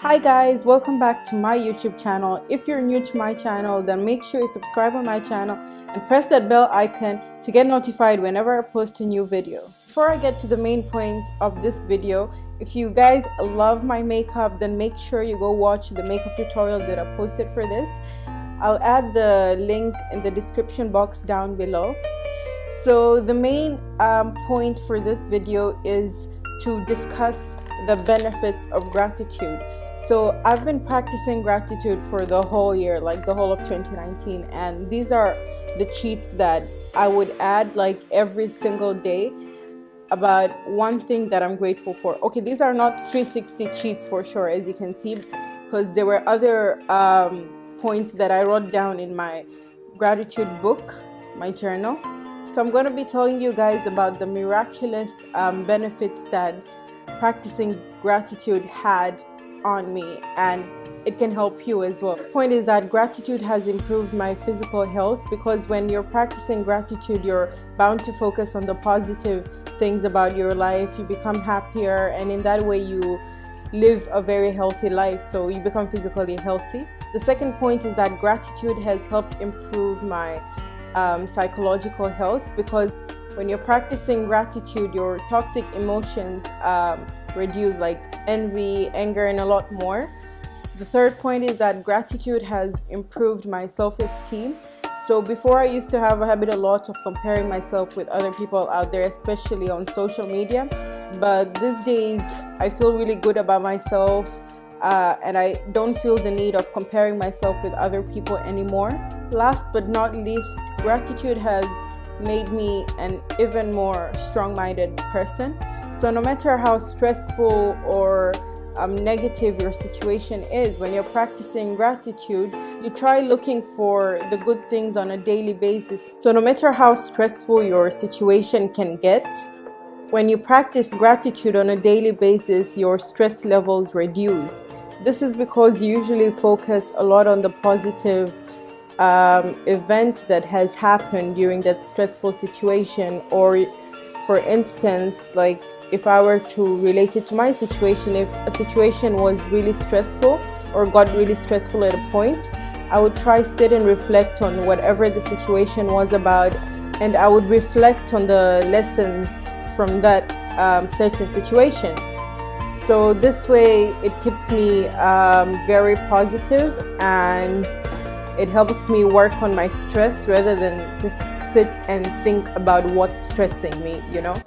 Hi guys, welcome back to my YouTube channel. If you're new to my channel, then make sure you subscribe on my channel and press that bell icon to get notified whenever I post a new video. Before I get to the main point of this video, if you guys love my makeup, then make sure you go watch the makeup tutorial that I posted for this. I'll add the link in the description box down below. So the main point for this video is to discuss the benefits of gratitude. So I've been practicing gratitude for the whole year, like the whole of 2019, and these are the cheats that I would add like every single day about one thing that I'm grateful for. Okay, these are not 360 cheats for sure, as you can see, because there were other points that I wrote down in my gratitude book, my journal. So I'm going to be telling you guys about the miraculous benefits that practicing gratitude had on me, and it can help you as well. This point is that gratitude has improved my physical health, because when you're practicing gratitude, you're bound to focus on the positive things about your life. You become happier, and in that way you live a very healthy life, so you become physically healthy. The second point is that gratitude has helped improve my psychological health, because when you're practicing gratitude, your toxic emotions reduce, like envy, anger, and a lot more. The third point is that gratitude has improved my self-esteem. So before, I used to have a habit a lot of comparing myself with other people out there, especially on social media, but these days I feel really good about myself, and I don't feel the need of comparing myself with other people anymore. Last but not least, gratitude has made me an even more strong-minded person. So no matter how stressful or negative your situation is, when you're practicing gratitude, you try looking for the good things on a daily basis. So no matter how stressful your situation can get, when you practice gratitude on a daily basis, your stress levels reduce. This is because you usually focus a lot on the positive event that has happened during that stressful situation. Or for instance, like if I were to relate it to my situation, if a situation was really stressful or got really stressful at a point, I would try sit and reflect on whatever the situation was about, and I would reflect on the lessons from that certain situation. So this way it keeps me very positive, and it helps me work on my stress rather than just sit and think about what's stressing me, you know.